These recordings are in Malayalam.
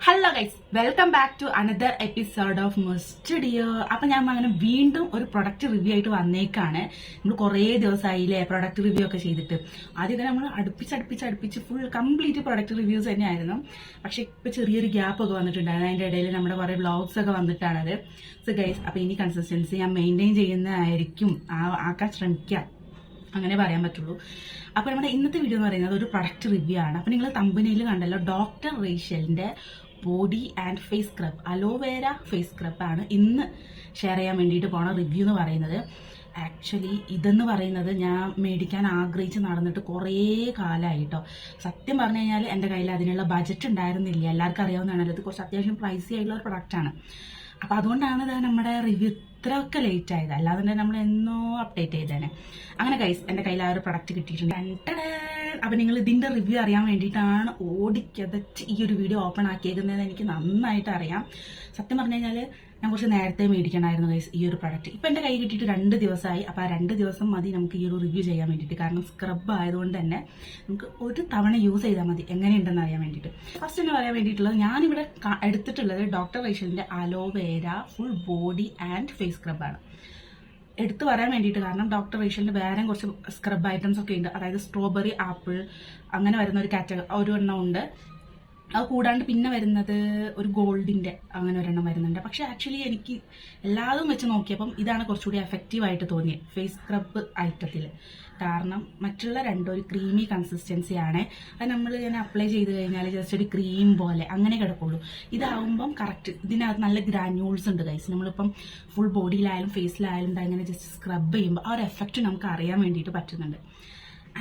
Hello guys, welcome back to another episode of studio. അപ്പൊ ഞാൻ അങ്ങനെ വീണ്ടും ഒരു പ്രൊഡക്റ്റ് റിവ്യൂ ആയിട്ട് വന്നേക്കാണ്. നമ്മൾ കുറേ ദിവസമായില്ലേ പ്രൊഡക്റ്റ് റിവ്യൂ ഒക്കെ ചെയ്തിട്ട്. ആദ്യമൊക്കെ നമ്മൾ അടുപ്പിച്ച് ഫുൾ കംപ്ലീറ്റ് പ്രൊഡക്റ്റ് റിവ്യൂസ് തന്നെയായിരുന്നു. പക്ഷെ ഇപ്പൊ ചെറിയൊരു ഗ്യാപ്പ് ഒക്കെ വന്നിട്ടുണ്ടായിരുന്നു. അതിന്റെ ഇടയിൽ നമ്മുടെ കുറെ വ്ളോഗ്സ് ഒക്കെ വന്നിട്ടാണത്. സോ ഗൈസ്, അപ്പൊ ഇനി കൺസിസ്റ്റൻസി ഞാൻ മെയിൻറ്റെയിൻ ചെയ്യുന്നതായിരിക്കും, ആക്കാൻ ശ്രമിക്കാം, അങ്ങനെ പറയാൻ പറ്റുള്ളൂ. അപ്പോൾ നമ്മുടെ ഇന്നത്തെ വീഡിയോ എന്ന് പറയുന്നത് ഒരു പ്രൊഡക്റ്റ് റിവ്യൂ ആണ്. അപ്പോൾ നിങ്ങൾ തമ്പനയിൽ കണ്ടല്ലോ, ഡോക്ടർ റേഷ്യലിന്റെ body and face scrub, aloe vera face scrub ആണ് ഇന്ന് ഷെയർ ചെയ്യാൻ വേണ്ടിയിട്ട് പോണ റിവ്യൂ എന്ന് പറയുന്നത്. ആക്ച്വലി ഇതെന്ന് പറയുന്നത് ഞാൻ മേടിക്കാൻ ആഗ്രഹിച്ച് നടന്നിട്ട് കുറേ കാലമായിട്ടോ. സത്യം പറഞ്ഞു കഴിഞ്ഞാൽ എൻ്റെ കയ്യിൽ അതിനുള്ള ബജറ്റ് ഉണ്ടായിരുന്നില്ല. എല്ലാവർക്കും അറിയാവുന്നതാണല്ലോ, ഇത് കുറച്ച് അത്യാവശ്യം പ്രൈസി ആയിട്ടുള്ള ഒരു പ്രൊഡക്റ്റാണ്. അപ്പോൾ അതുകൊണ്ടാണ് ഇത് നമ്മുടെ റിവ്യൂ ഇത്രയൊക്കെ ലേറ്റ് ആയത്. അല്ലാതെ തന്നെ നമ്മൾ എന്നോ അപ്ഡേറ്റ് ചെയ്തേനെ. അങ്ങനെ ഗൈസ്, എൻ്റെ കയ്യിൽ ആ ഒരു പ്രൊഡക്റ്റ് കിട്ടിയിട്ടുണ്ട്. അപ്പം നിങ്ങൾ ഇതിൻ്റെ റിവ്യൂ അറിയാൻ വേണ്ടിയിട്ടാണ് ഓടിക്കതച്ച് ഈ ഒരു വീഡിയോ ഓപ്പൺ ആക്കിയേക്കുന്നതെന്ന് എനിക്ക് നന്നായിട്ട് അറിയാം. സത്യം പറഞ്ഞു കഴിഞ്ഞാൽ ഞാൻ കുറച്ച് നേരത്തെ മേടിക്കണമായിരുന്നു ഗൈസ് ഈ ഒരു പ്രൊഡക്റ്റ്. ഇപ്പം എൻ്റെ കൈ കിട്ടിയിട്ട് 2 ദിവസമായി. അപ്പോൾ ആ 2 ദിവസം മതി നമുക്ക് ഈ ഒരു റിവ്യൂ ചെയ്യാൻ വേണ്ടിയിട്ട്. കാരണം സ്ക്രബ് ആയതുകൊണ്ട് തന്നെ നമുക്ക് ഒരു തവണ യൂസ് ചെയ്താൽ മതി എങ്ങനെയുണ്ടെന്ന് അറിയാൻ വേണ്ടിയിട്ട്. ഫസ്റ്റ് തന്നെ പറയാൻ വേണ്ടിയിട്ടുള്ളത്, ഞാനിവിടെ എടുത്തിട്ടുള്ളത് ഡോക്ടർ റേഷ്യലിൻ്റെ aloe vera full body and face സ്ക്രബാണ് എടുത്തു പറയാൻ വേണ്ടിയിട്ട്. കാരണം ഡോക്ടർ റേഷ്യലിൻ്റെ വേറെ കുറച്ച് സ്ക്രബ് ഐറ്റംസ് ഒക്കെ ഉണ്ട്. അതായത് സ്ട്രോബെറി, ആപ്പിൾ അങ്ങനെ വരുന്ന ഒരു എണ്ണം ഉണ്ട്. അത് കൂടാണ്ട് പിന്നെ വരുന്നത് ഒരു ഗോൾഡിൻ്റെ അങ്ങനെ ഒരെണ്ണം വരുന്നുണ്ട്. പക്ഷെ ആക്ച്വലി എനിക്ക് എല്ലാതും വെച്ച് നോക്കിയപ്പം ഇതാണ് കുറച്ചുകൂടി എഫക്റ്റീവായിട്ട് തോന്നിയത് ഫേസ് സ്ക്രബ് ഐറ്റത്തിൽ. കാരണം മറ്റുള്ള രണ്ടും ഒരു ക്രീമി കൺസിസ്റ്റൻസിയാണ്. അത് നമ്മൾ ഇങ്ങനെ അപ്ലൈ ചെയ്ത് കഴിഞ്ഞാൽ ജസ്റ്റ് ഒരു ക്രീം പോലെ അങ്ങനെ കിടക്കുള്ളൂ. ഇതാവുമ്പം കറക്റ്റ് ഇതിനകത്ത് നല്ല ഗ്രാന്യൂൾസ് ഉണ്ട് ഗൈസ്. നമ്മളിപ്പം ഫുൾ ബോഡിയിലായാലും ഫേസിലായാലും ഇങ്ങനെ ജസ്റ്റ് സ്ക്രബ് ചെയ്യുമ്പോൾ ആ ഒരു എഫക്റ്റ് നമുക്ക് അറിയാൻ വേണ്ടിയിട്ട് പറ്റുന്നുണ്ട്.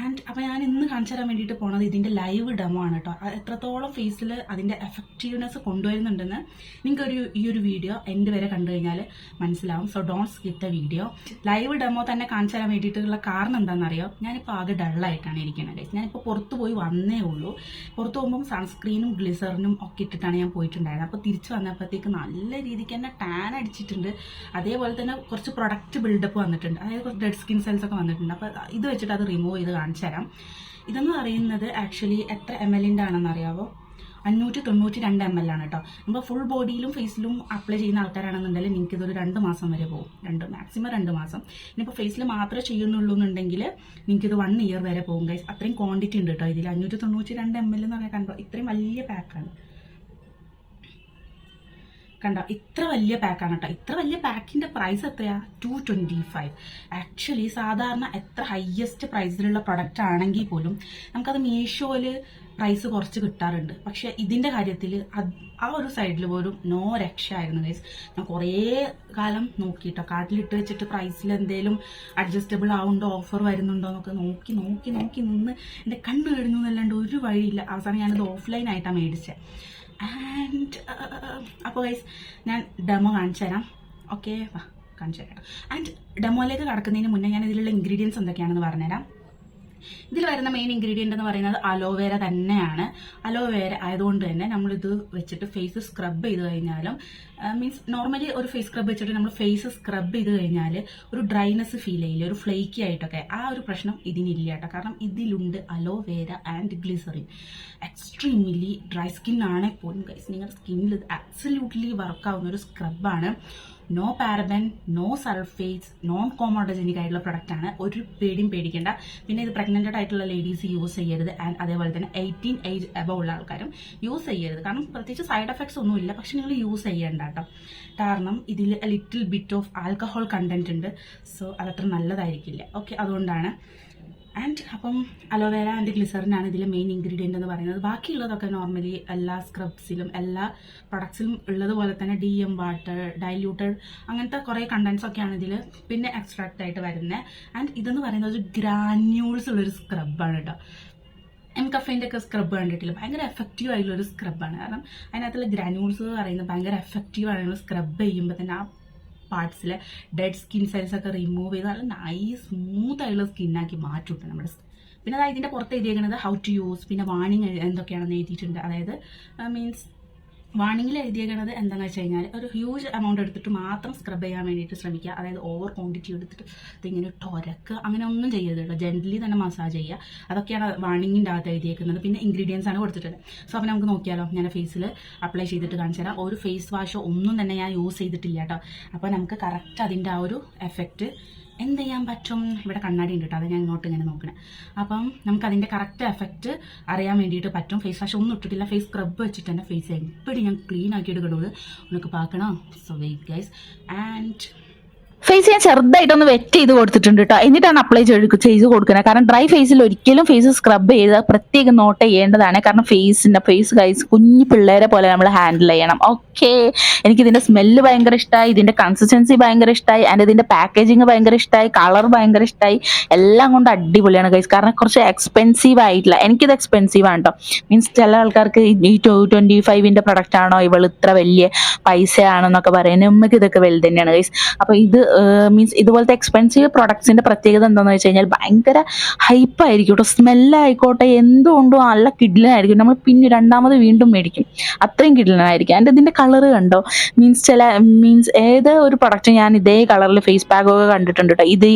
ആൻഡ് അപ്പോൾ ഞാൻ ഇന്ന് കാണിച്ചു തരാൻ വേണ്ടിയിട്ട് പോണത് ഇതിൻ്റെ ലൈവ് ഡെമോ ആണ് കേട്ടോ. എത്രത്തോളം ഫേസിൽ അതിൻ്റെ എഫക്റ്റീവ്നെസ് കൊണ്ടുവരുന്നുണ്ടെന്ന് നിങ്ങൾക്ക് ഈ ഒരു വീഡിയോ എൻ്റെ വരെ കണ്ടു കഴിഞ്ഞാൽ മനസ്സിലാവും. So don't skip the video. Live demo തന്നെ കാണിച്ചു തരാൻ വേണ്ടിയിട്ടുള്ള കാരണം എന്താണെന്നറിയോ, ഞാനിപ്പോൾ ആകെ ഡള്ളായിട്ടാണ് ഇരിക്കുന്നത്. ഞാനിപ്പോൾ പുറത്ത് പോയി വന്നേ ഉള്ളൂ. പുറത്ത് പോകുമ്പം സൺസ്ക്രീനും ഗ്ലിസറിനും ഒക്കെ ഇട്ടിട്ടാണ് ഞാൻ പോയിട്ടുണ്ടായിരുന്നത്. അപ്പോൾ തിരിച്ച് വന്നപ്പോഴത്തേക്ക് നല്ല രീതിക്ക് തന്നെ ടാൻ അടിച്ചിട്ടുണ്ട്. അതേപോലെ തന്നെ കുറച്ച് പ്രൊഡക്റ്റ് ബിൽഡപ്പ് വന്നിട്ടുണ്ട്. അതായത് കുറച്ച് ഡെഡ് സ്കിൻ സെൽസ് ഒക്കെ വന്നിട്ടുണ്ട്. അപ്പോൾ ഇത് വെച്ചിട്ട് അത് റിമൂവ് ചെയ്ത് കാണിച്ചു തരാം. ഇതെന്ന് പറയുന്നത് ആക്ച്വലി എത്ര ml ആണെന്ന് അറിയാവോ? 592 ml ആണ് കേട്ടോ. നമ്മൾ ഫുൾ ബോഡിയിലും ഫേസിലും അപ്ലൈ ചെയ്യുന്ന ആൾക്കാരാണെന്നുണ്ടെങ്കിൽ നിങ്ങൾക്ക് ഇതൊരു 2 മാസം വരെ പോകും. മാക്സിമം 2 മാസം. ഇനിയിപ്പോൾ ഫേസിൽ മാത്രമേ ചെയ്യുന്നുള്ളൂ എന്നുണ്ടെങ്കിൽ നിങ്ങൾക്കിത് 1 year വരെ പോകും ഗൈസ്. അത്രയും ക്വാണ്ടിറ്റി ഉണ്ട് കേട്ടോ ഇതിൽ. 592 ml എന്ന് പറയാൻ കണ്ടോ, ഇത്രയും വലിയ പാക്കാണ്. കണ്ടോ, ഇത്ര വലിയ പാക്കാണ് കേട്ടോ. ഇത്ര വലിയ പാക്കിന്റെ പ്രൈസ് എത്രയാ? 225. ആക്ച്വലി സാധാരണ എത്ര ഹയസ്റ്റ് പ്രൈസിലുള്ള പ്രൊഡക്റ്റ് ആണെങ്കിൽ പോലും നമുക്കത് മീഷോയിൽ പ്രൈസ് കുറച്ച് കിട്ടാറുണ്ട്. പക്ഷെ ഇതിന്റെ കാര്യത്തിൽ ആ ഒരു സൈഡിൽ പോലും നോ രക്ഷയായിരുന്നു ഗൈസ്. ഞാൻ കുറേ കാലം നോക്കിയിട്ടോ, കാർട്ടിലിട്ട് വെച്ചിട്ട് പ്രൈസിൽ എന്തെങ്കിലും അഡ്ജസ്റ്റബിൾ ആവുന്നുണ്ടോ, ഓഫർ വരുന്നുണ്ടോ എന്നൊക്കെ നോക്കി നിന്ന് എൻ്റെ കണ്ണ് കഴിഞ്ഞു എന്നല്ലാണ്ട് ഒരു വഴിയില്ല. അവസാനം ഞാനത് ഓഫ്ലൈൻ ആയിട്ടാണ് മേടിച്ചത്. ആൻഡ് അപ്പോൾ ഗൈസ്, ഞാൻ ഡെമോ കാണിച്ചു തരാം. ഓക്കെ, കാണിച്ചു തരാം. ആൻഡ് ഡെമോയിലേക്ക് കടക്കുന്നതിന് മുന്നേ ഞാൻ ഇതിലുള്ള ഇൻഗ്രീഡിയൻസ് എന്തൊക്കെയാണെന്ന് പറഞ്ഞുതരാം. ഇതിൽ വരുന്ന മെയിൻ ഇൻഗ്രീഡിയൻ്റ് എന്ന് പറയുന്നത് അലോവേര തന്നെയാണ്. അലോവേര ആയതുകൊണ്ട് തന്നെ നമ്മളിത് വെച്ചിട്ട് ഫേസ് സ്ക്രബ് ചെയ്ത് കഴിഞ്ഞാലും, മീൻസ് നോർമലി ഒരു ഫേസ് സ്ക്രബ് വെച്ചിട്ട് നമ്മൾ ഫേസ് സ്ക്രബ് ചെയ്ത് കഴിഞ്ഞാൽ ഒരു ഡ്രൈനെസ് ഫീൽ ചെയ്യില്ല, ഒരു ഫ്ലേക്കി ആയിട്ടൊക്കെ. ആ ഒരു പ്രശ്നം ഇതിനില്ല കേട്ടോ. കാരണം ഇതിലുണ്ട് aloe vera and glycerine. Extremely dry skin ആണെങ്കിൽ പോലും ഗൈസ്, നിങ്ങളുടെ സ്കിന്നിൽ ഇത് ആബ്സല്യൂട്ട്ലി വർക്കാവുന്ന ഒരു സ്ക്രബാണ്. No paraben, no sulphates, non comedogenic ആയിട്ടുള്ള പ്രൊഡക്റ്റ് ആണ്. ഒരു പേടിയും പേടിക്കേണ്ട. പിന്നെ ഇത് പ്രഗ്നന്റഡ് ആയിട്ടുള്ള ലേഡീസ് യൂസ് ചെയ്യരുത്. ആൻഡ് അതേപോലെ തന്നെ 18 ഏജ് എബവ് ഉള്ള ആൾക്കാരും യൂസ് ചെയ്യരുത്. കാരണം പ്രത്യേകിച്ച് സൈഡ് എഫക്ട്സ് ഒന്നുമില്ല. പക്ഷെ നിങ്ങൾ യൂസ് ചെയ്യേണ്ട കേട്ടോ. കാരണം ഇതിൽ little bit of alcohol content ഉണ്ട്. സോ അതത്ര നല്ലതായിരിക്കില്ല. ഓക്കെ, അതുകൊണ്ടാണ്. ആൻഡ് അപ്പം അലോവേര ആൻഡ് ഗ്ലിസറിനാണ് ഇതിലെ മെയിൻ ഇൻഗ്രീഡിയൻ്റ് എന്ന് പറയുന്നത്. ബാക്കിയുള്ളതൊക്കെ നോർമലി എല്ലാ സ്ക്രബ്സിലും എല്ലാ പ്രൊഡക്ട്സിലും ഉള്ളതുപോലെ തന്നെ DM വാട്ടർ, ഡൈല്യൂട്ടഡ് അങ്ങനത്തെ കുറേ കണ്ടൻസ് ഒക്കെയാണ് ഇതിൽ പിന്നെ എക്സ്ട്രാക്റ്റ് ആയിട്ട് വരുന്നത്. ആൻഡ് ഇതെന്ന് പറയുന്നത് ഒരു ഗ്രാന്യൂൾസ് ഉള്ളൊരു സ്ക്രബാണ് കേട്ടോ. കഫേൻ്റെ ഒക്കെ സ്ക്രബ് കണ്ടിട്ടില്ല, ഭയങ്കര എഫക്റ്റീവ് ആയിട്ടുള്ള ഒരു സ്ക്രബാണ്. കാരണം അതിനകത്തുള്ള ഗ്രാന്യൂൾസ് പറയുന്നത് ഭയങ്കര എഫക്റ്റീവ് ആണ്. സ്ക്രബ് ചെയ്യുമ്പോൾ തന്നെ ആ പാർട്സിലെ ഡെഡ് സ്കിൻ സെൽസ് ഒക്കെ റിമൂവ് ചെയ്ത് നല്ല നൈസ് സ്മൂത്ത് ആയിട്ടുള്ള സ്കിന്നാക്കി മാറ്റിവിട്ടു നമ്മുടെ. പിന്നെ അതായത് ഇതിൻ്റെ പുറത്ത് എഴുതിയിരിക്കുന്നത് ഹൗ ടു യൂസ്, പിന്നെ വാണിംഗ് എന്തൊക്കെയാണെന്ന് എഴുതിയിട്ടുണ്ട്. അതായത് മീൻസ് വാണിങ്ങിൽ എഴുതിയേക്കുന്നത് എന്താണെന്ന് വെച്ച് കഴിഞ്ഞാൽ ഒരു ഹ്യൂജ് എമൗണ്ട് എടുത്തിട്ട് മാത്രം സ്ക്രബ് ചെയ്യാൻ വേണ്ടിയിട്ട് ശ്രമിക്കുക. അതായത് ഓവർ ക്വാണ്ടിറ്റി എടുത്തിട്ട് ഇതിങ്ങനെ ടൊരക്കുക അങ്ങനെ ഒന്നും ചെയ്യരുത് കേട്ടോ. ജെന്റലി തന്നെ മസാജ് ചെയ്യുക. അതൊക്കെയാണ് വാണിങ്ങിൻ്റെ അകത്ത് എഴുതിയേക്കുന്നത്. പിന്നെ ഇൻഗ്രീഡിയൻസ് ആണ് കൊടുത്തിട്ടുള്ളത്. സോ അപ്പോൾ നമുക്ക് നോക്കിയാലോ. ഞാൻ ഫേസിൽ അപ്ലൈ ചെയ്തിട്ട് കാണിച്ചു തരാം. ഒരു ഫേസ് വാഷോ ഒന്നും തന്നെ ഞാൻ യൂസ് ചെയ്തിട്ടില്ല കേട്ടോ. അപ്പോൾ നമുക്ക് കറക്റ്റ് അതിൻ്റെ ആ ഒരു എഫക്റ്റ് എന്ത് ചെയ്യാൻ പറ്റും. ഇവിടെ കണ്ണാടി ഉണ്ട് കേട്ടോ, അത് ഞാൻ ഇങ്ങോട്ട് ഇങ്ങനെ നോക്കണേ. അപ്പം നമുക്ക് അതിൻ്റെ കറക്റ്റ് എഫക്റ്റ് അറിയാൻ വേണ്ടിയിട്ട് പറ്റും. ഫേസ് വാഷ് ഒന്നും ഇട്ടിട്ടില്ല, ഫേസ് സ്ക്രബ് വെച്ചിട്ട് തന്നെ ഫേസ് എപ്പോഴും ഞാൻ ക്ലീൻ ആക്കി എടുക്കുന്നത് നമുക്ക് പാക്കണം. So wait guys. And face ഞാൻ ചെറുതായിട്ടൊന്ന് വെറ്റ് ചെയ്ത് കൊടുത്തിട്ടുണ്ട് കേട്ടോ. എന്നിട്ടാണ് അപ്ലൈ ചെയ്ത് കൊടുക്കുന്നത്. കാരണം ഡ്രൈ ഫേസിൽ ഒരിക്കലും ഫേസ് സ്ക്രബ് ചെയ്ത് പ്രത്യേകം നോട്ട് ചെയ്യേണ്ടതാണ്. കാരണം ഫേസ് ഗൈസ് കുഞ്ഞു പിള്ളേരെ പോലെ നമ്മൾ ഹാൻഡിൽ ചെയ്യണം. ഓക്കെ, എനിക്കിതിൻ്റെ സ്മെല്ല് ഭയങ്കര ഇഷ്ടമായി, ഇതിൻ്റെ കൺസിസ്റ്റൻസി ഭയങ്കര ഇഷ്ടമായി, ആൻഡ് ഇതിൻ്റെ പാക്കേജിങ് ഭയങ്കര ഇഷ്ടമായി, കളർ ഭയങ്കര ഇഷ്ടമായി. എല്ലാം കൊണ്ട് അടിപൊളിയാണ് ഗൈസ്. കാരണം കുറച്ച് എക്സ്പെൻസീവ് ആയിട്ടില്ല. എനിക്കിത് എക്സ്പെൻസീവ് ആണ് കേട്ടോ. മീൻസ് ചില ആൾക്കാർക്ക് ഈ 25 പ്രൊഡക്റ്റ് ആണോ ഇവൾ ഇത്ര വലിയ പൈസ ആണെന്നൊക്കെ പറയുന്നത്. നമുക്ക് ഇതൊക്കെ വലുത് തന്നെയാണ് ഗൈസ്. അപ്പോൾ ഇത് മീൻസ് ഇതുപോലത്തെ എക്സ്പെൻസീവ് പ്രൊഡക്ട്സിന്റെ പ്രത്യേകത എന്താണെന്ന് വെച്ച് കഴിഞ്ഞാൽ ഭയങ്കര ഹൈപ്പായിരിക്കും കേട്ടോ. സ്മെല്ലായിക്കോട്ടെ എന്തുകൊണ്ടും നല്ല കിഡിലനായിരിക്കും. നമ്മൾ പിന്നെ രണ്ടാമത് വീണ്ടും മേടിക്കും, അത്രയും കിഡിലനായിരിക്കും. ആൻഡ് ഇതിൻ്റെ കളറ് കണ്ടോ. മീൻസ് ഏത് ഒരു പ്രൊഡക്റ്റ് ഞാൻ ഇതേ കളറിൽ ഫേസ് പാക്കൊക്കെ കണ്ടിട്ടുണ്ട് കേട്ടോ.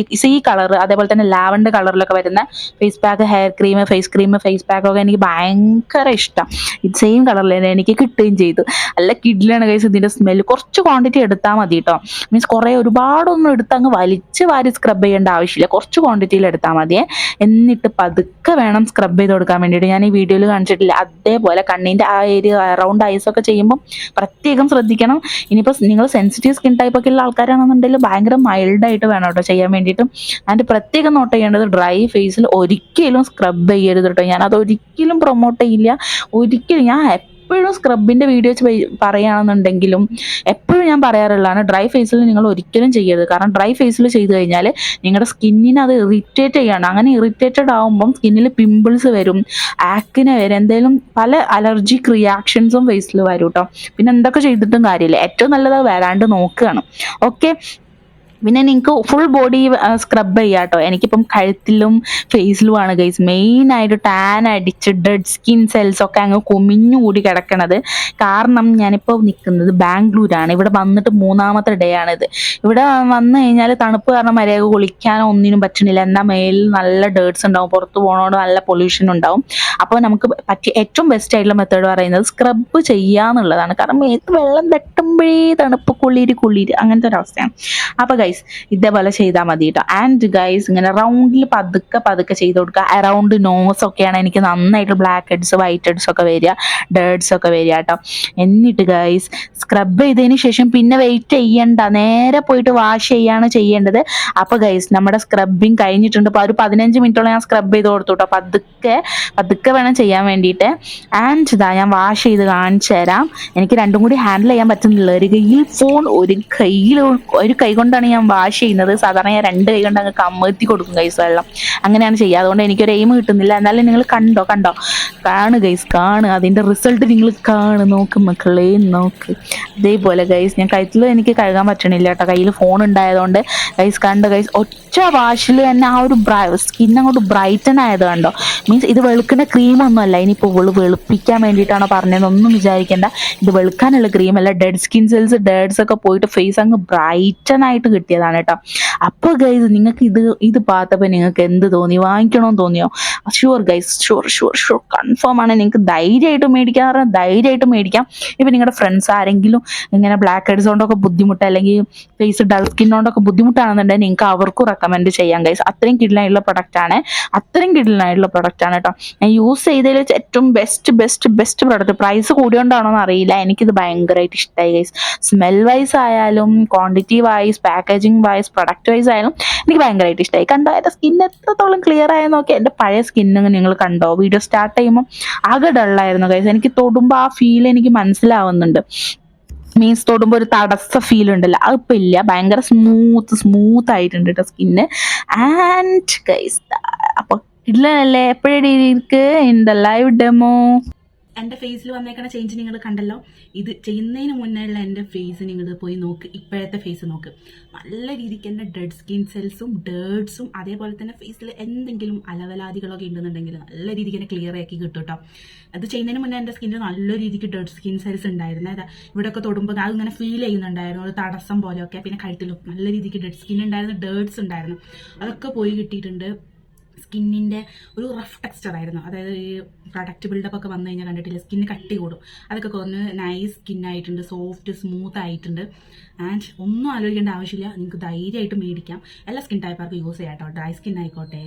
ഈ കളർ അതേപോലെ തന്നെ ലാവൻഡർ കളറിലൊക്കെ വരുന്ന face pack, hair cream, face പാക്കൊക്കെ എനിക്ക് ഭയങ്കര ഇഷ്ടം. ഇത് സെയിം കളറിൽ തന്നെ എനിക്ക് കിട്ടുകയും ചെയ്തു. നല്ല കിഡിലാണ് ഗൈസ്. ഇതിൻ്റെ സ്മെല്ല് കുറച്ച് ക്വാണ്ടിറ്റി എടുത്താൽ മതി കേട്ടോ. മീൻസ് കുറേ ഒരുപാടൊന്നും എടുത്ത് അങ്ങ് വലിച്ച് വാരി സ്ക്രബ് ചെയ്യേണ്ട ആവശ്യമില്ല. കുറച്ച് ക്വാണ്ടിറ്റിയിൽ എടുത്താൽ മതിയേ. എന്നിട്ട് പതുക്കെ വേണം സ്ക്രബ് ചെയ്ത് കൊടുക്കാൻ വേണ്ടിയിട്ട്. ഞാൻ ഈ വീഡിയോയിൽ കാണിച്ചിട്ടില്ല, അതേപോലെ കണ്ണിൻ്റെ ആ ഏരിയ അറൗണ്ട് ഐസൊക്കെ ചെയ്യുമ്പോൾ പ്രത്യേകം ശ്രദ്ധിക്കണം. ഇനിയിപ്പോൾ നിങ്ങൾ സെൻസിറ്റീവ് സ്കിൻ ടൈപ്പൊക്കെ ഉള്ള ആൾക്കാരാണെന്നുണ്ടെങ്കിൽ ഭയങ്കര മൈൽഡായിട്ട് വേണം കേട്ടോ ചെയ്യാൻ വേണ്ടിയിട്ട്. അതിൻ്റെ പ്രത്യേകം നോട്ട് ചെയ്യേണ്ടത് ഡ്രൈ ഫേസിൽ ഒരിക്കലും സ്ക്രബ് ചെയ്യരുത് കേട്ടോ. ഞാനത് ഒരിക്കലും പ്രൊമോട്ട് ചെയ്യില്ല. ഒരിക്കലും ഞാൻ എപ്പോഴും സ്ക്രബിൻ്റെ വീഡിയോസ് പറയുകയാണെന്നുണ്ടെങ്കിലും എപ്പോഴും ഞാൻ പറയാറുള്ളതാണ്, ഡ്രൈ ഫേസിൽ നിങ്ങൾ ഒരിക്കലും ചെയ്യരുത്. കാരണം ഡ്രൈ ഫേസിൽ ചെയ്ത് കഴിഞ്ഞാൽ നിങ്ങളുടെ സ്കിന്നിനെ അത് ഇറിറ്റേറ്റ് ചെയ്യാണ്. അങ്ങനെ ഇറിറ്റേറ്റഡ് ആകുമ്പം സ്കിന്നിൽ പിമ്പിൾസ് വരും, ആക്നെ വരും, എന്തെങ്കിലും പല അലർജിക് റിയാക്ഷൻസും ഫേസിൽ വരും കേട്ടോ. പിന്നെ എന്തൊക്കെ ചെയ്തിട്ടും കാര്യമില്ല. ഏറ്റവും നല്ലത് വരാണ്ട് നോക്കുകയാണ്. ഓക്കെ, പിന്നെ നിങ്ങൾക്ക് ഫുൾ ബോഡി സ്ക്രബ് ചെയ്യാം കേട്ടോ. എനിക്കിപ്പം കഴുത്തിലും ഫേസിലുമാണ് ഗൈസ് മെയിനായിട്ട് ടാൻ അടിച്ച് ഡെഡ് സ്കിൻ സെൽസ് ഒക്കെ അങ്ങ് കുമിഞ്ഞുകൂടി കിടക്കണത്. കാരണം ഞാനിപ്പോൾ നിൽക്കുന്നത് ബാംഗ്ലൂരാണ്. ഇവിടെ വന്നിട്ട് 3ാമത്തെ ഡേ ആണിത്. ഇവിടെ വന്നു കഴിഞ്ഞാൽ തണുപ്പ് കാരണം മര്യാദ കുളിക്കാനോ ഒന്നിനും പറ്റണില്ല. എന്നാൽ മേലിൽ നല്ല ഡേർട്സ് ഉണ്ടാവും, പുറത്ത് പോകുന്നതോട് നല്ല പൊല്യൂഷൻ ഉണ്ടാവും. അപ്പോൾ നമുക്ക് പറ്റിയ ഏറ്റവും ബെസ്റ്റ് ആയിട്ടുള്ള മെത്തേഡ് പറയുന്നത് സ്ക്രബ് ചെയ്യാന്നുള്ളതാണ്. കാരണം മേത്ത് വെള്ളം തട്ടുമ്പോഴേ തണുപ്പ് കുളിര് അങ്ങനത്തെ ഒരു അവസ്ഥയാണ്. അപ്പോൾ ഗൈസ് ഇതേപോലെ ചെയ്താൽ മതി കേട്ടോ. ആൻഡ് ഗൈസ് ഇങ്ങനെ റൗണ്ടിൽ പതുക്കെ ചെയ്ത് കൊടുക്കുക. അറൗണ്ട് നോസ് ഒക്കെയാണ് എനിക്ക് നന്നായിട്ട് ബ്ലാക്ക് ഹെഡ്സ്, വൈറ്റ് ഹെഡ്സ് ഒക്കെ വരിക, ഡേർട്സ് ഒക്കെ വരിക കേട്ടോ. എന്നിട്ട് ഗൈസ് സ്ക്രബ് ചെയ്തതിന് ശേഷം പിന്നെ വെയിറ്റ് ചെയ്യണ്ട, നേരെ പോയിട്ട് വാഷ് ചെയ്യാണ് ചെയ്യേണ്ടത്. അപ്പോൾ ഗൈസ് നമ്മുടെ സ്ക്രബിങ് കഴിഞ്ഞിട്ടുണ്ട്. അപ്പോൾ ഒരു 15 മിനിറ്റോളം ഞാൻ സ്ക്രബ് ചെയ്ത് കൊടുത്തു കേട്ടോ. പതുക്കെ വേണം ചെയ്യാൻ വേണ്ടിയിട്ട്. ആൻഡ് ഇതാ ഞാൻ വാഷ് ചെയ്ത് കാണിച്ചു തരാം. എനിക്ക് രണ്ടും കൂടി ഹാൻഡിൽ ചെയ്യാൻ പറ്റുന്നില്ല. ഒരു കയ്യിൽ ഫോൺ, ഒരു കൈ കൊണ്ടാണ് ഞാൻ വാഷ് ചെയ്യുന്നത്. സാധാരണ ഞാൻ 2 കൈ കൊണ്ട് അങ്ങ് കമ്മത്തി കൊടുക്കും ഗൈസ് വെള്ളം. അങ്ങനെയാണ് ചെയ്യുക. അതുകൊണ്ട് എനിക്കൊരു എയിം കിട്ടുന്നില്ല. എന്നാലും നിങ്ങൾ കണ്ടോ കാണു ഗൈസ്, അതിൻ്റെ റിസൾട്ട് നിങ്ങൾ നോക്ക് മക്കളെ, നോക്ക്. അതേപോലെ ഗൈസ് ഞാൻ കഴുത്തിൽ എനിക്ക് കഴുകാൻ പറ്റണില്ല കേട്ടോ, കയ്യിൽ ഫോൺ ഉണ്ടായതുകൊണ്ട്. ഗൈസ് കണ്ടോ ഗൈസ്, ഒറ്റ വാഷിൽ തന്നെ ആ ഒരു സ്കിൻ അങ്ങോട്ട് ബ്രൈറ്റൻ ആയത് കണ്ടോ. മീൻസ് ഇത് വെളുക്കുന്ന ക്രീമൊന്നും അല്ല. ഇനിയിപ്പോൾ വെളുപ്പിക്കാൻ വേണ്ടിയിട്ടാണോ പറഞ്ഞതെന്നൊന്നും വിചാരിക്കേണ്ട. ഇത് വെളുക്കാനുള്ള ക്രീമല്ല. ഡെഡ് സ്കിൻ സെൽസ്, ഡേർട്സ് ഒക്കെ പോയിട്ട് ഫേസ് അങ്ങ് ബ്രൈറ്റൻ ആയിട്ട് കിട്ടിയതാണ് കേട്ടോ. അപ്പോൾ ഗൈസ് നിങ്ങൾക്ക് ഇത് பார்த்தപ്പോൾ നിങ്ങൾക്ക് എന്ത് തോന്നി? വാങ്ങിക്കണമെന്ന് തോന്നിയോ? ഷുവർ ഗൈസ്, ഷുവർ കൺഫേം ആണ്. നിങ്ങൾക്ക് ധൈര്യമായിട്ട് മേടിക്കാം. ഇപ്പം നിങ്ങളുടെ ഫ്രണ്ട്സ് ആരെങ്കിലും ഇങ്ങനെ ബ്ലാക്ക് ഹെഡ്സ് കൊണ്ടൊക്കെ ബുദ്ധിമുട്ട്, അല്ലെങ്കിൽ ഫേസ് ഡൾ സ്കിൻ കൊണ്ടൊക്കെ ബുദ്ധിമുട്ടാണെന്നുണ്ടെങ്കിൽ നിങ്ങൾക്ക് അവർക്കും റെക്കമെൻഡ് ചെയ്യാം ഗൈസ്. അത്രയും കിഡിലായിട്ടുള്ള പ്രൊഡക്റ്റ് ആണ് കേട്ടോ. ഞാൻ യൂസ് ചെയ്തതിൽ ഏറ്റവും ബെസ്റ്റ് പ്രൊഡക്റ്റ്. പ്രൈസ് കൂടിയോണ്ടാണോ എന്ന് അറിയില്ല, എനിക്കിത് ഭയങ്കരമായിട്ട് ഇഷ്ടമായി ഗൈസ്. സ്മെൽ വൈസ് ആയാലും, quantity wise, packaging wise, product wise ആയാലും എനിക്ക് ഭയങ്കരമായിട്ട് ഇഷ്ടമായി. കണ്ടോ എൻ്റെ സ്കിൻ എത്രത്തോളം ക്ലിയർ ആയെന്ന് നോക്കി. എൻ്റെ പഴയ സ്കിന്നങ്ങ് നിങ്ങൾ കണ്ടോ? വീഡിയോ സ്റ്റാർട്ട് ചെയ്യുമ്പോൾ ആകെ ഡള്ളായിരുന്നു ഗൈസ്. എനിക്ക് തൊടുമ്പോൾ ആ ഫീൽ എനിക്ക് മനസ്സിലാവുന്നുണ്ട്. മീൻസ് തൊടുമ്പോൾ ഒരു തടസ്സ ഫീൽ ഉണ്ടല്ലോ, അതിപ്പോൾ ഇല്ല. ഭയങ്കര സ്മൂത്ത് ആയിട്ടുണ്ട് കേട്ടോ സ്കിന്ന്. ആൻഡ് ഗൈസ് അപ്പോൾ ഇല്ലല്ലേ എപ്പോഴേ ഇൻ ദ ലൈവ് ഡെമോ. എൻ്റെ ഫേസിൽ വന്നേക്കണ ചേഞ്ച് നിങ്ങൾ കണ്ടല്ലോ. ഇത് ചെയ്യുന്നതിന് മുന്നേ ഉള്ള എൻ്റെ ഫേസ് നിങ്ങൾ പോയി നോക്ക്, ഇപ്പോഴത്തെ ഫേസ് നോക്ക്. നല്ല രീതിക്ക് എൻ്റെ ഡെഡ് സ്കിൻ സെൽസും ഡേർട്സും അതേപോലെ തന്നെ ഫേസിൽ എന്തെങ്കിലും അലവലാദികളൊക്കെ ഉണ്ടെന്നുണ്ടെങ്കിൽ നല്ല രീതിക്ക് തന്നെ ക്ലിയർ ആക്കി കിട്ടും കേട്ടോ. അത് ചെയ്യുന്നതിന് മുന്നേ എൻ്റെ സ്കിന്നിൽ നല്ല രീതിക്ക് ഡെഡ് സ്കിൻ സെൽസ് ഉണ്ടായിരുന്നു. അതാ ഇവിടെയൊക്കെ തൊടുമ്പോൾ അതിങ്ങനെ ഫീൽ ചെയ്യുന്നുണ്ടായിരുന്നു, ഒരു തടസ്സം പോലെയൊക്കെ. പിന്നെ കഴുത്തിലും നല്ല രീതിക്ക് ഡെഡ് സ്കിൻ ഉണ്ടായിരുന്നു, ഡേർട്സ് ഉണ്ടായിരുന്നു. അതൊക്കെ പോയി കിട്ടിയിട്ടുണ്ട്. സ്കിന്നിൻ്റെ ഒരു റഫ് ടെക്സ്ചർ ആയിരുന്നു, അതായത് ഈ പ്രൊഡക്റ്റ് ബിൽഡപ്പ് ഒക്കെ വന്നു കഴിഞ്ഞാൽ കണ്ടിട്ടില്ല, സ്കിന്ന് കട്ടി കൂടും. അതൊക്കെ കുറഞ്ഞ് നൈസ് സ്കിന്നായിട്ടുണ്ട്, സോഫ്റ്റ് സ്മൂത്ത് ആയിട്ടുണ്ട്. ആൻഡ് ഒന്നും ആലോചിക്കേണ്ട ആവശ്യമില്ല, നിങ്ങൾക്ക് ധൈര്യമായിട്ട് മേടിക്കാം. എല്ലാ സ്കിൻ ടൈപ്പാർക്കും യൂസ് ചെയ്യാം കേട്ടോ. ഡ്രൈ സ്കിൻ ആയിക്കോട്ടെ,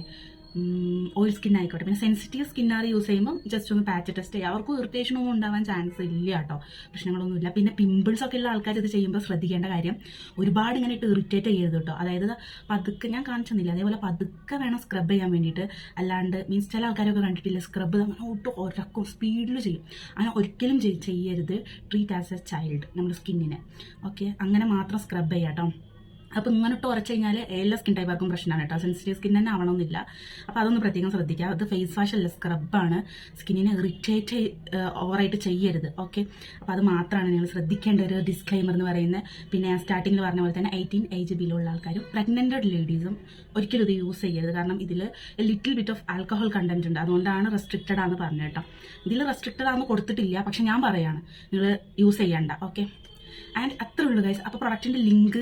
ഓയിൽ സ്കിൻ ആയിക്കോട്ടെ. പിന്നെ സെൻസിറ്റീവ് സ്കിന്നാർ യൂസ് ചെയ്യുമ്പോൾ ജസ്റ്റ് ഒന്ന് പാച്ച് ടെസ്റ്റ് ചെയ്യുക. അവർക്ക് ഇറിറ്റേഷൻ ഒന്നും ഉണ്ടാവാൻ ചാൻസ് ഇല്ല കേട്ടോ, പ്രശ്നങ്ങളൊന്നുമില്ല. പിന്നെ പിമ്പിൾസ് ഒക്കെ ഉള്ള ആൾക്കാർ ഇത് ചെയ്യുമ്പോൾ ശ്രദ്ധിക്കേണ്ട കാര്യം, ഒരുപാട് ഇങ്ങനെ ഇട്ട് ഇറിറ്റേറ്റ് ചെയ്യരുത് കേട്ടോ. അതായത് പതുക്കെ, ഞാൻ കാണിച്ചെന്നില്ല, അതേപോലെ പതുക്കെ വേണം സ്ക്രബ് ചെയ്യാൻ വേണ്ടിയിട്ട്. അല്ലാണ്ട് മീൻസ് ചില ആൾക്കാരൊക്കെ കണ്ടിട്ടില്ല, സ്ക്രബ് അങ്ങനെ ഒട്ടും ഒരക്കും സ്പീഡിൽ ചെയ്യും. അങ്ങനെ ഒരിക്കലും ചെയ്യരുത്. ട്രീറ്റ് ആസ് എ ചൈൽഡ് നമ്മുടെ സ്കിന്നിനെ. ഓക്കെ, അങ്ങനെ മാത്രം സ്ക്രബ് ചെയ്യാം കേട്ടോ. അപ്പോൾ ഇങ്ങനെ ഇട്ട് ഉറച്ചു കഴിഞ്ഞാൽ എല്ലാ സ്കിൻ ടൈപ്പാർക്കും പ്രശ്നമാണ് കേട്ടോ. സെൻസിറ്റീവ് സ്കിൻ തന്നെ ആവണമെന്നില്ല. അപ്പോൾ അതൊന്ന് പ്രത്യേകം ശ്രദ്ധിക്കുക. അത് ഫേസ് വാഷ് അല്ല, സ്ക്രബാണ്. സ്കിന്നിനെ ഇറിറ്റേറ്റ് ഓവറായിട്ട് ചെയ്യരുത്. ഓക്കെ, അപ്പോൾ അത് മാത്രമാണ് നിങ്ങൾ ശ്രദ്ധിക്കേണ്ട ഒരു ഡിസ്ക്ലൈമർ എന്ന് പറയുന്നത്. പിന്നെ ഞാൻ സ്റ്റാർട്ടിങ്ങിൽ പറഞ്ഞ പോലെ തന്നെ 18 ഏജ് ബിലുള്ള ആൾക്കാരും പ്രഗ്നൻറ്റഡ് ലേഡീസും ഒരിക്കലും ഇത് യൂസ് ചെയ്യരുത്. കാരണം ഇതിൽ little bit of alcohol content ഉണ്ട്, അതുകൊണ്ടാണ് റെസ്ട്രിക്റ്റഡ് ആണെന്ന് പറഞ്ഞു കേട്ടോ. ഇതിൽ റെസ്ട്രിക്റ്റഡ് ആണെന്ന് കൊടുത്തിട്ടില്ല, പക്ഷെ ഞാൻ പറയാണ് നിങ്ങൾ യൂസ് ചെയ്യണ്ട. ഓക്കെ, ആൻഡ് അത്രേ ഉള്ളൂ ഗൈസ്. അപ്പോൾ പ്രൊഡക്റ്റിൻ്റെ ലിങ്ക്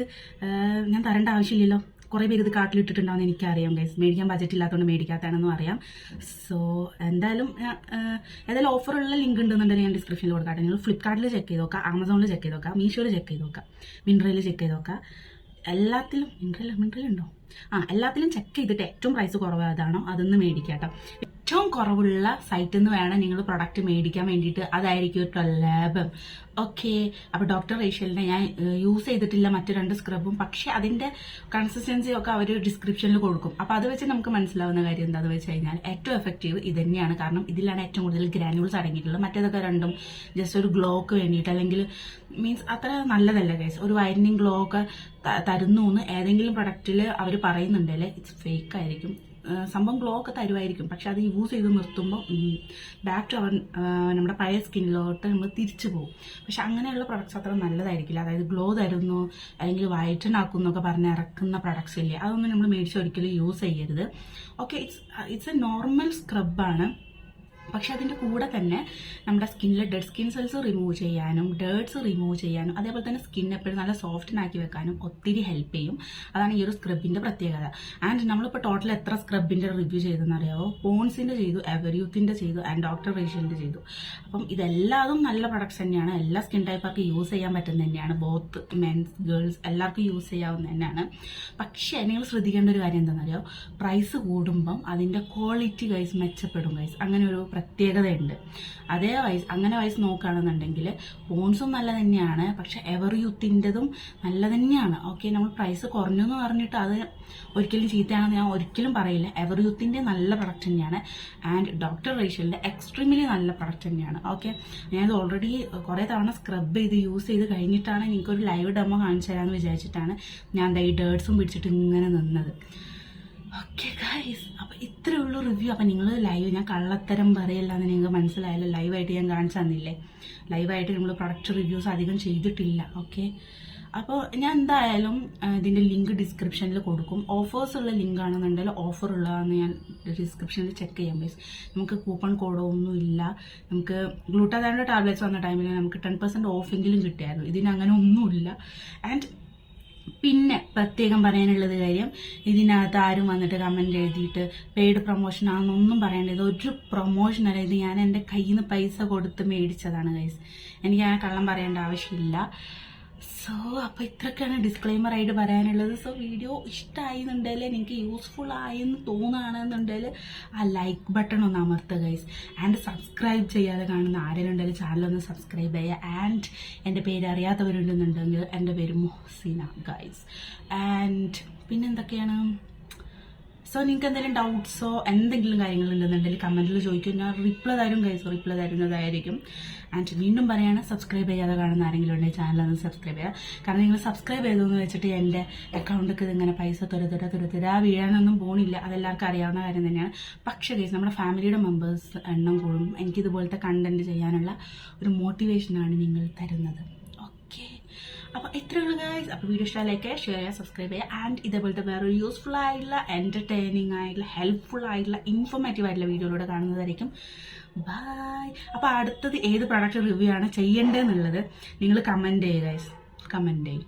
ഞാൻ തരേണ്ട ആവശ്യമില്ലല്ലോ. കുറേ പേര് ഇത് കാർട്ടിലിട്ടിട്ടുണ്ടാവുമെന്ന് എനിക്കറിയാം ഗൈസ്. മേടിക്കാൻ ബജറ്റ് ഇല്ലാത്തതുകൊണ്ട് മേടിക്കാത്തതാണെന്നും അറിയാം. സോ എന്തായാലും ഏതായാലും ഓഫറുള്ള ലിങ്ക് ഉണ്ടെന്നുണ്ടെങ്കിൽ ഞാൻ ഡിസ്ക്രിപ്ഷനിൽ കൊടുക്കാട്ടെ. നിങ്ങൾ ഫ്ലിപ്കാർട്ടിൽ ചെക്ക് ചെയ്ത് നോക്കുക, ആമസോണിൽ ചെക്ക് ചെയ്ത് നോക്കുക, മീഷോയിൽ ചെക്ക് ചെയ്ത് നോക്കുക, മിൻട്രയിൽ ചെക്ക് ചെയ്ത് നോക്കുക. എല്ലാത്തിലും മിൻട്രയിലുണ്ടോ? എല്ലാത്തിലും ചെക്ക് ചെയ്തിട്ട് ഏറ്റവും പ്രൈസ് കുറവ് ഏതാണോ അതൊന്ന് മേടിക്കാം കേട്ടോ. ഏറ്റവും കുറവുള്ള സൈറ്റിൽ നിന്ന് വേണം നിങ്ങൾ പ്രൊഡക്റ്റ് മേടിക്കാൻ വേണ്ടിയിട്ട്. അതായിരിക്കും കേട്ടോ ലാഭം. ഓക്കെ, അപ്പോൾ ഡോക്ടർ റേഷ്യലിനെ ഞാൻ യൂസ് ചെയ്തിട്ടില്ല മറ്റു 2 സ്ക്രബും, പക്ഷെ അതിൻ്റെ കൺസിസ്റ്റൻസി ഒക്കെ അവർ ഡിസ്ക്രിപ്ഷനിൽ കൊടുക്കും. അപ്പോൾ അത് വെച്ച് നമുക്ക് മനസ്സിലാവുന്ന കാര്യം എന്താണെന്ന് വെച്ച് കഴിഞ്ഞാൽ ഏറ്റവും എഫക്റ്റീവ് ഇത് തന്നെയാണ്. കാരണം ഇതിലാണ് ഏറ്റവും കൂടുതൽ ഗ്രാനുൾസ് അടങ്ങിയിട്ടുള്ളത്. മറ്റേതൊക്കെ രണ്ടും ജസ്റ്റ് ഒരു ഗ്ലോക്ക് വേണ്ടിയിട്ട്, അല്ലെങ്കിൽ മീൻസ് അത്ര നല്ലതല്ല ഗൈസ്. ഒരു വൈറ്റനിങ് ഗ്ലോ ഒക്കെ തരുന്നു എന്ന് ഏതെങ്കിലും പ്രൊഡക്റ്റിൽ അവർ പറയുന്നുണ്ടെങ്കിൽ ഇറ്റ്സ് ഫേക്ക് ആയിരിക്കും. സംഭവം ഗ്ലോ ഒക്കെ തരുമായിരിക്കും, പക്ഷെ അത് യൂസ് ചെയ്ത് നിർത്തുമ്പോൾ ബാക്ക് ടു അവർ നമ്മുടെ പഴയ സ്കിന്നിലോട്ട് നമ്മൾ തിരിച്ചു പോകും. പക്ഷെ അങ്ങനെയുള്ള പ്രൊഡക്ട്സ് അത്ര നല്ലതായിരിക്കില്ല. അതായത് ഗ്ലോ തരുന്നു അല്ലെങ്കിൽ വൈറ്റൻ ആക്കുന്നു ഒക്കെ പറഞ്ഞ് ഇറക്കുന്ന പ്രൊഡക്ട്സ് ഇല്ലേ, അതൊന്നും നമ്മൾ മേടിച്ച് ഒരിക്കലും യൂസ് ചെയ്യരുത്. ഓക്കെ, ഇറ്റ്സ് എ നോർമൽ സ്ക്രബാണ്. പക്ഷെ അതിൻ്റെ കൂടെ തന്നെ നമ്മുടെ സ്കിന്നിലെ ഡെഡ് സ്കിൻ സെൽസ് റിമൂവ് ചെയ്യാനും ഡേർട്സ് റിമൂവ് ചെയ്യാനും അതേപോലെ തന്നെ സ്കിൻ എപ്പോഴും നല്ല സോഫ്റ്റിനാക്കി വെക്കാനും ഒത്തിരി ഹെൽപ്പ് ചെയ്യും. അതാണ് ഈ ഒരു സ്ക്രബിൻ്റെ പ്രത്യേകത. ആൻഡ് നമ്മളിപ്പോൾ ടോട്ടൽ എത്ര സ്ക്രബിൻ്റെ റിവ്യൂ ചെയ്തെന്ന് അറിയാമോ? പോൺസിൻ്റെ ചെയ്തു, എവര്യൂത്തിൻ്റെ ചെയ്തു, ആൻഡ് ഡോക്ടർ റേഷ്യലിൻ്റെ ചെയ്തു. അപ്പം ഇതെല്ലാതും നല്ല പ്രൊഡക്ട്സ് തന്നെയാണ്. എല്ലാ സ്കിൻ ടൈപ്പാർക്ക് യൂസ് ചെയ്യാൻ പറ്റുന്ന തന്നെയാണ്. ബോത്ത് മെൻസ് ഗേൾസ് എല്ലാവർക്കും യൂസ് ചെയ്യാവുന്ന തന്നെയാണ്. പക്ഷേ നിങ്ങൾ ശ്രദ്ധിക്കേണ്ട ഒരു കാര്യം എന്താണെന്നറിയോ? പ്രൈസ് കൂടുമ്പം അതിൻ്റെ ക്വാളിറ്റി ഗൈസ് മെച്ചപ്പെടും ഗൈസ്. അങ്ങനെ ഒരു പ്രത്യേകതയുണ്ട്. അങ്ങനെ വയസ്സ് നോക്കുകയാണെന്നുണ്ടെങ്കിൽ പോൺസും നല്ല തന്നെയാണ്, പക്ഷെ എവർ-യൂത്തിൻ്റെതും നല്ല തന്നെയാണ്. ഓക്കെ, നമ്മൾ പ്രൈസ് കുറഞ്ഞു എന്ന് പറഞ്ഞിട്ട് അത് ഒരിക്കലും ചീത്തയാണെന്ന് ഞാൻ ഒരിക്കലും പറയില്ല. എവർ-യൂത്തിൻ്റെ നല്ല പ്രൊഡക്റ്റ് തന്നെയാണ്. ആൻഡ് ഡോക്ടർ റേഷ്യലിൻ്റെ എക്സ്ട്രീംലി നല്ല പ്രൊഡക്റ്റ് തന്നെയാണ്. ഓക്കെ, ഞാനത് ഓൾറെഡി കുറേ തവണ സ്ക്രബ് ചെയ്ത് യൂസ് ചെയ്ത് കഴിഞ്ഞിട്ടാണ് എനിക്കൊരു ലൈവ് ഡെമോ കാണിച്ചു തരാമെന്ന് വിചാരിച്ചിട്ടാണ് ഞാൻ ഈ ഡേർട്സും പിടിച്ചിട്ട് ഇങ്ങനെ നിന്നത്. ഓക്കെ ഗൈസ്, അപ്പോൾ ഇത്രയേ ഉള്ളൂ റിവ്യൂ. അപ്പോൾ നിങ്ങൾ ലൈവ്, ഞാൻ കള്ളത്തരം പറയില്ല എന്ന് നിങ്ങൾക്ക് മനസ്സിലായല്ലോ. ലൈവായിട്ട് ഞാൻ കാണിച്ചു തന്നില്ലേ. ലൈവായിട്ട് നമ്മൾ പ്രൊഡക്റ്റ് റിവ്യൂസ് അധികം ചെയ്തിട്ടില്ല. ഓക്കെ, അപ്പോൾ ഞാൻ എന്തായാലും ഇതിൻ്റെ ലിങ്ക് ഡിസ്ക്രിപ്ഷനിൽ കൊടുക്കും. ഓഫേഴ്സ് ഉള്ള ലിങ്ക് ആണെന്നുണ്ടെങ്കിൽ ഓഫർ ഉള്ളതാണെന്ന് ഞാൻ ഡിസ്ക്രിപ്ഷനിൽ ചെക്ക് ചെയ്യാം ഗൈസ്. നമുക്ക് കൂപ്പൺ കോഡോ ഒന്നും ഇല്ല. നമുക്ക് ഗ്ലൂട്ടാതയോണിൻ്റെ ടാബ്ലറ്റ്സ് വന്ന ടൈമിൽ നമുക്ക് 10% ഓഫെങ്കിലും കിട്ടിയായിരുന്നു. ഇതിനങ്ങനെ ഒന്നുമില്ല. ആൻഡ് പിന്നെ പ്രത്യേകം പറയാനുള്ളത് കാര്യം, ഇതിനകത്ത് ആരും വന്നിട്ട് കമൻറ്റ് എഴുതിയിട്ട് പെയ്ഡ് പ്രൊമോഷൻ ആണെന്നൊന്നും പറയേണ്ടത്. ഒരു പ്രൊമോഷൻ അല്ല, ഇത് ഞാൻ എൻ്റെ കയ്യിൽ നിന്ന് പൈസ കൊടുത്ത് മേടിച്ചതാണ് ഗൈസ്. എനിക്ക് ആ കള്ളം പറയേണ്ട ആവശ്യമില്ല. സോ അപ്പോൾ ഇത്രയൊക്കെയാണ് ഡിസ്ക്ലെയിമർ ആയിട്ട് പറയാനുള്ളത്. സോ വീഡിയോ ഇഷ്ടമായി എന്നുണ്ടെങ്കിൽ, എനിക്ക് യൂസ്ഫുൾ ആയെന്ന് തോന്നുകയാണെന്നുണ്ടെങ്കിൽ ആ ലൈക്ക് ബട്ടൺ ഒന്ന് അമർത്തുക ഗൈസ്. ആൻഡ് സബ്സ്ക്രൈബ് ചെയ്യാതെ കാണുന്ന ആരെങ്കിലും ഉണ്ടെങ്കിൽ ചാനലൊന്ന് സബ്സ്ക്രൈബ് ചെയ്യുക. ആൻഡ് എൻ്റെ പേര് അറിയാത്തവരുണ്ടെന്നുണ്ടെങ്കിൽ എൻ്റെ പേര് മുഹ്സിന ഗൈസ്. ആൻഡ് പിന്നെന്തൊക്കെയാണ്, സോ നിങ്ങൾക്ക് എന്തെങ്കിലും ഡൗട്ട്സോ എന്തെങ്കിലും കാര്യങ്ങളുണ്ടെന്നുണ്ടെങ്കിൽ കമൻറ്റിൽ ചോദിക്കും, ഞാൻ റിപ്ലൈ തരും ഗൈസ്, റിപ്ലൈ തരുന്നതായിരിക്കും. ആൻഡ് വീണ്ടും പറയാണ്, സബ്സ്ക്രൈബ് ചെയ്യാതെ കാണുന്ന ആരെങ്കിലും ഉണ്ടെങ്കിൽ ചാനൽ ഒന്ന് സബ്സ്ക്രൈബ് ചെയ്യുക. കാരണം നിങ്ങൾ സബ്സ്ക്രൈബ് ചെയ്തതെന്ന് വെച്ചിട്ട് എൻ്റെ അക്കൗണ്ടൊക്കെ ഇങ്ങനെ പൈസ തുരതുര വീഴാനൊന്നും പോണില്ല, അതെല്ലാവർക്കും അറിയാവുന്ന കാര്യം തന്നെയാണ്. പക്ഷേ ഗൈസ് നമ്മുടെ ഫാമിലിയുടെ മെമ്പേഴ്സ് എണ്ണം കൂടും, എനിക്കിതുപോലത്തെ കണ്ടന്റ് ചെയ്യാനുള്ള ഒരു മോട്ടിവേഷനാണ് നിങ്ങൾ തരുന്നത്. ഓക്കെ, അപ്പോൾ ഇത്രയുള്ളൂ ഗൈസ്. അപ്പോൾ വീഡിയോ ഇഷ്ടമായി ലൈക്ക് ചെയ്യുക, ഷെയർ ചെയ്യുക, സബ്സ്ക്രൈബ് ചെയ്യുക. ആൻഡ് ഇതേപോലത്തെ വേറൊരു യൂസ്ഫുൾ ആയിട്ടുള്ള എൻ്റർടൈനിങ് ആയിട്ടുള്ള ഹെൽപ്ഫുൾ ആയിട്ടുള്ള ഇൻഫോർമേറ്റീവ് ആയിട്ടുള്ള വീഡിയോയിലൂടെ കാണുന്നതായിരിക്കും. ബൈ. അപ്പോൾ അടുത്തത് ഏത് പ്രൊഡക്റ്റ് റിവ്യൂ ആണ് ചെയ്യേണ്ടതെന്നുള്ളത് നിങ്ങൾ കമൻറ്റ് ചെയ്യുക ഗൈസ്, കമൻറ്റ് ചെയ്യും.